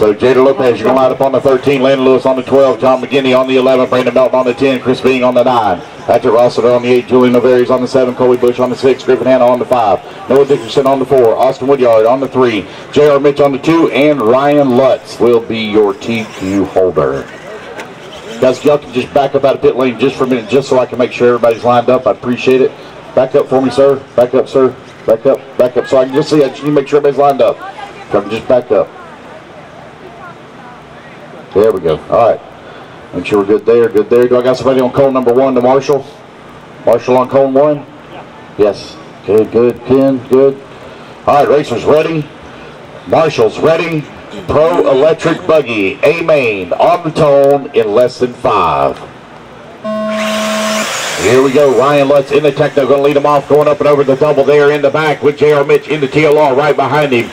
So Jada Lopez, you're going to line up on the 13, Landon Lewis on the 12, John McGinney on the 11, Brandon Melton on the 10, Chris Being on the 9, Patrick Rossiter on the 8, Julian Navarez on the 7, Colby Bush on the 6, Griffin Hanna on the 5, Noah Dickerson on the 4, Austin Woodyard on the 3, J.R. Mitch on the 2, and Ryan Lutz will be your TQ holder. Guys, y'all can just back up out of pit lane just for a minute, just so I can make sure everybody's lined up. I appreciate it. Back up for me, sir. Back up, sir. Back up, so I can just see. I just need to make sure everybody's lined up. So I can just back up. There we go. All right. Make sure we're good there. Good there. Do I got somebody on cone number 1 to Marshall? Marshall on cone 1? Yes. Good, good. Ken, good. All right, racers ready. Marshall's ready. Pro Electric Buggy, A main on the tone in less than 5. Here we go. Ryan Lutz in the techno, going to lead him off, going up and over the double there in the back with J.R. Mitch in the TLR right behind him.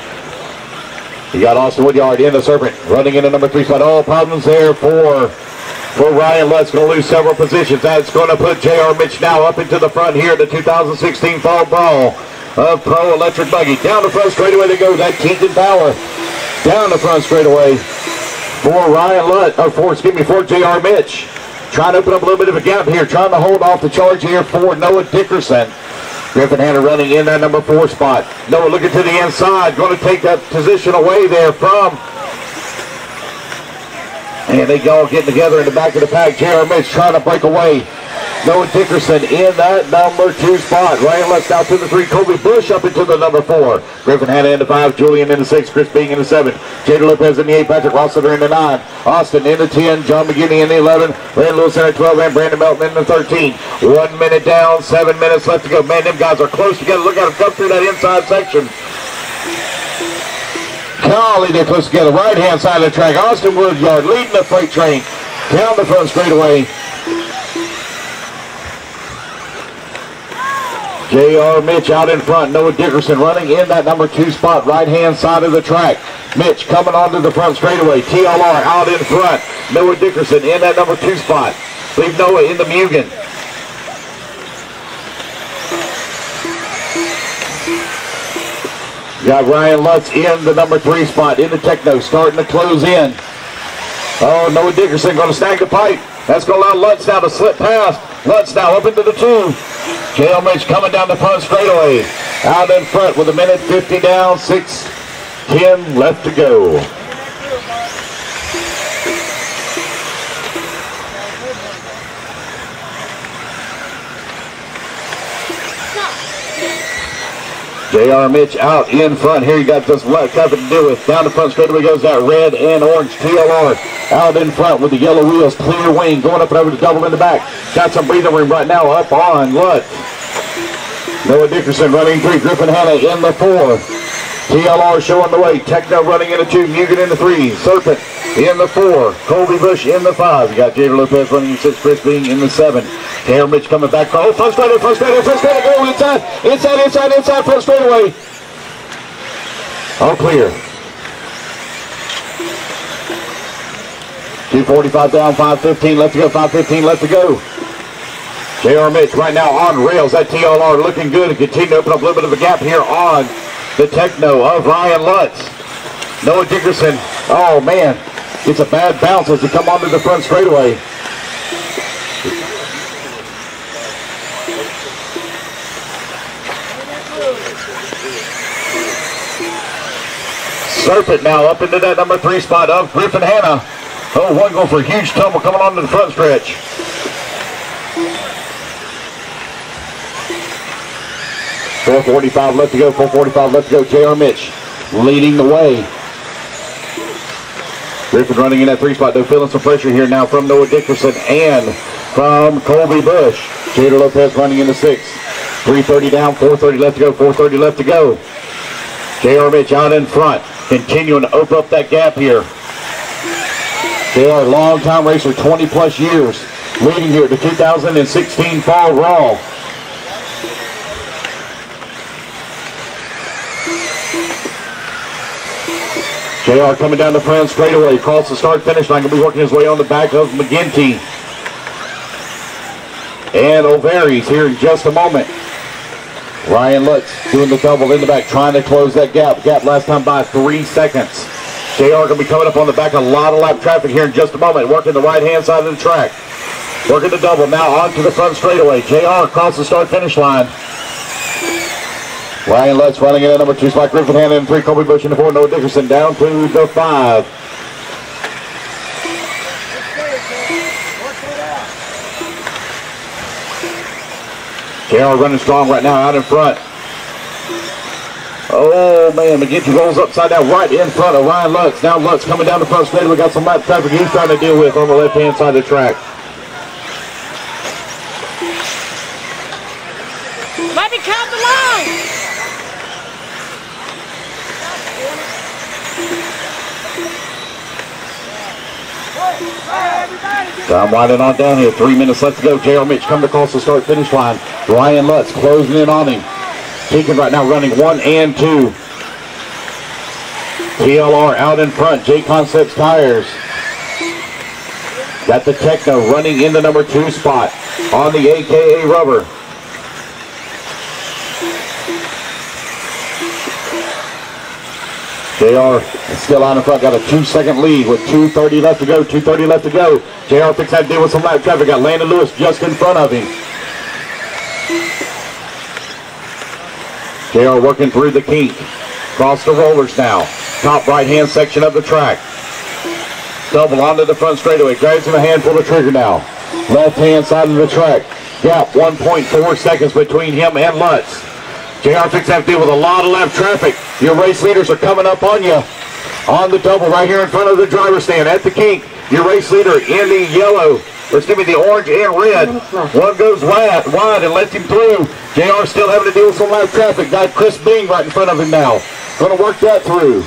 You got Austin Woodyard in the Serpent, running into number 3 spot. All problems there for Ryan Lutz. Going to lose several positions. That's going to put J.R. Mitch now up into the front here, the 2016 Fall Brawl of Pro Electric Buggy. Down the front straightaway they go. That Kington Power down the front straightaway for Ryan Lutz, or for J.R. Mitch. Trying to open up a little bit of a gap here, trying to hold off the charge here for Noah Dickerson. Griffin Hanna running in that number 4 spot. Noah looking to the inside, going to take that position away there from. And they all getting together in the back of the pack. J.R. Mitch trying to break away. Noah Dickerson in that number 2 spot. Ryan Lutz out to the 3. Colby Bush up into the number 4. Griffin Hanna in the 5. Julian in the 6. Chris Being in the 7. Jada Lopez in the 8. Patrick Rossiter in the 9. Austin in the 10. John McGinney in the 11. Landon Lewis in the 12. And Brandon Melton in the 13. 1 minute down. 7 minutes left to go. Man, them guys are close together. Look at them come through that inside section. Golly, they're close together. Right-hand side of the track. Austin Woodyard leading the freight train down the front straightaway. J.R. Mitch out in front. Noah Dickerson running in that number 2 spot, right-hand side of the track. Mitch coming onto the front straightaway. TLR out in front. Noah Dickerson in that number 2 spot. Leave Noah in the Mugen. Got Ryan Lutz in the number 3 spot in the techno, starting to close in. Oh, Noah Dickerson going to snag the pipe. That's going to allow Lutz now to slip past. Lutz now up into the 2. J.R. Mitch coming down the front straightaway. Out in front with 1:50 down, 6:10 left to go. J.R. Mitch out in front. Here you got this nothing to do with. Down the front straightaway goes that red and orange TLR. Out in front with the yellow wheels. Clear wing going up and over the double in the back. Got some breathing room right now up on Lutz. Noah Dickerson running 3. Griffin Hanna in the 4. TLR showing the way. Techno running in the 2. Mugen in the 3. Serpent in the 4. Colby Bush in the 5. You got Jada Lopez running in 6. Chris Being in the 7. J.R. Mitch coming back. Oh, front straightaway, front straightaway, front straightaway. Go inside, front straightaway. All clear. 2:45 down, 5:15 left to go, 5:15 left to go. J.R. Mitch right now on rails. That TLR looking good and continue to open up a little bit of a gap here on the techno of Ryan Lutz. Noah Dickerson, oh man, it's a bad bounce as they come onto the front straightaway. Serpent now up into that number 3 spot of Griffin Hanna. Oh, one going for a huge tumble coming onto the front stretch. .445 left to go, 4:45 left to go. J.R. Mitch leading the way. Griffin running in that 3 spot. They're feeling some pressure here now from Noah Dickerson and from Colby Bush. Jada Lopez running in the 6. 3:30 down, 4:30 left to go, 4:30 left to go. J.R. Mitch out in front, continuing to open up that gap here. J.R. long-time racer, 20-plus years, leading here at the 2016 Fall Brawl. JR coming down the front straightaway, across the start-finish line, going to be working his way on the back of McGinty and O'Very's here in just a moment. Ryan Lutz doing the double in the back, trying to close that gap. Gap last time by 3 seconds. JR going to be coming up on the back. A lot of lap traffic here in just a moment. Working the right-hand side of the track. Working the double. Now onto the front straightaway. JR across the start-finish line. Ryan Lutz running in at number 2 spot. Griffin Hanna in 3. Colby Bush in the 4. Noah Dickerson down to the 5. JR running strong right now out in front. Oh man, McGinty rolls upside down right in front of Ryan Lutz. Now Lutz coming down the front straight. We got some lap traffic he's trying to deal with on the left-hand side of the track. Let me count the line. Time winding on down here. 3 minutes left to go. JR Mitch coming across the start-finish line. Ryan Lutz closing in on him. Keegan right now running 1 and 2. TLR out in front. J Concepts Tires. Got the Techno running in the number 2 spot on the AKA rubber. JR is still out in front. Got a 2-second lead with 2:30 left to go. 2:30 left to go. JR fixed that deal with some lap traffic. Got Landon Lewis just in front of him. JR working through the kink. Across the rollers now. Top right-hand section of the track. Double onto the front straightaway. Grabs him a handful of trigger now. Left-hand side of the track. Gap 1.4 seconds between him and Lutz. JR fixed that deal with a lot of lap traffic. Your race leaders are coming up on you. On the double right here in front of the driver's stand at the kink. Your race leader in the yellow. Or excuse me, the orange and red. One goes wide and lets him through. JR still having to deal with some lap traffic. Got Chris Bing right in front of him now. Going to work that through.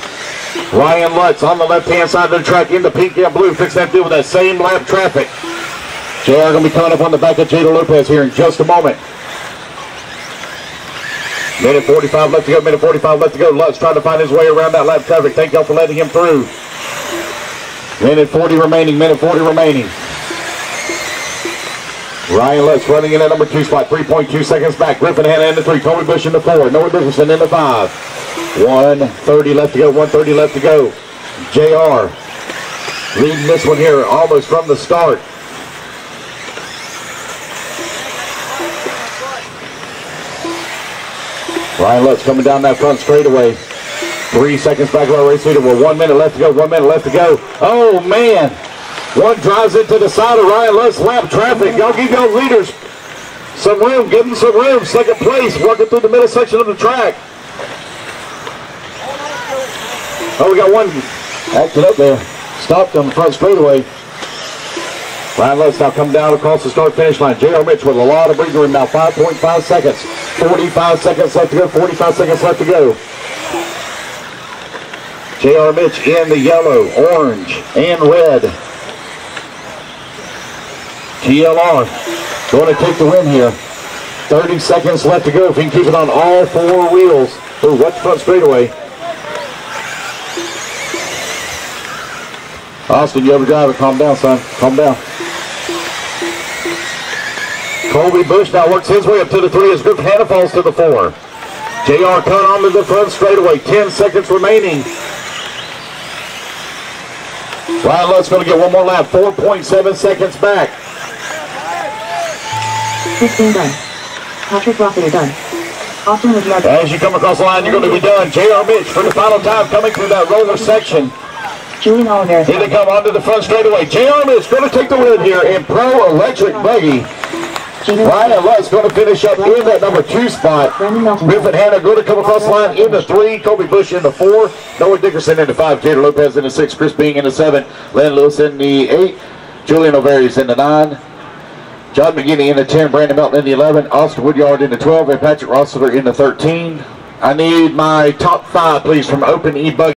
Ryan Lutz on the left-hand side of the track in the pink and blue. Fix that deal with that same lap traffic. JR going to be coming up on the back of Jada Lopez here in just a moment. Minute 45 left to go. Minute 45 left to go. Lutz trying to find his way around that lap traffic. Thank y'all for letting him through. Minute 40 remaining. Minute 40 remaining. Ryan Lutz running in at number 2 spot. 3.2 seconds back. Griffin Hanna in the 3. Colby Bush in the 4. Noah Dickerson in the 5. 1:30 left to go. 1:30 left to go. JR leading this one here almost from the start. Ryan Lutz coming down that front straightaway. 3 seconds back of our race leader. We're 1 minute left to go. 1 minute left to go. Oh, man. One drives into the side of Ryan Lutz. Lap traffic. Y'all give y'all leaders some room. Give them some room. Second place. Working through the middle section of the track. Oh, we got one acting up there. Stopped on the front straightaway. Ryan Lutz now come down across the start-finish line. JR Mitch with a lot of breathing room now. 5.5 seconds. 45 seconds left to go. 45 seconds left to go. JR Mitch in the yellow, orange, and red. TLR going to take the win here. 30 seconds left to go. If he can keep it on all 4 wheels. Ooh, watch the front straightaway. Austin, you ever drive it? Calm down, son. Calm down. Colby Bush now works his way up to the 3 as Griffin Hanna falls to the 4. JR cut onto the front straightaway. 10 seconds remaining. Ryan Lutz going to get one more lap. 4.7 seconds back. 15 done. Patrick Rocket done. Austin with yard. As you come across the line, you're going to be done. JR Mitch for the final time coming through that roller section. Julian Oliver. Here they come onto the front straightaway. JR Mitch going to take the win here in Pro Electric Buggy. Ryan Lutz going to finish up in that number 2 spot. Griffin Hanna going to come across the line in the 3. Colby Bush in the 4. Noah Dickerson in the 5. Taylor Lopez in the 6. Chris Bing in the 7. Len Lewis in the 8. Julian O'Very's in the 9. John McGinney in the 10. Brandon Melton in the 11. Austin Woodyard in the 12. And Patrick Rossler in the 13. I need my top 5, please, from Open E-Buggy.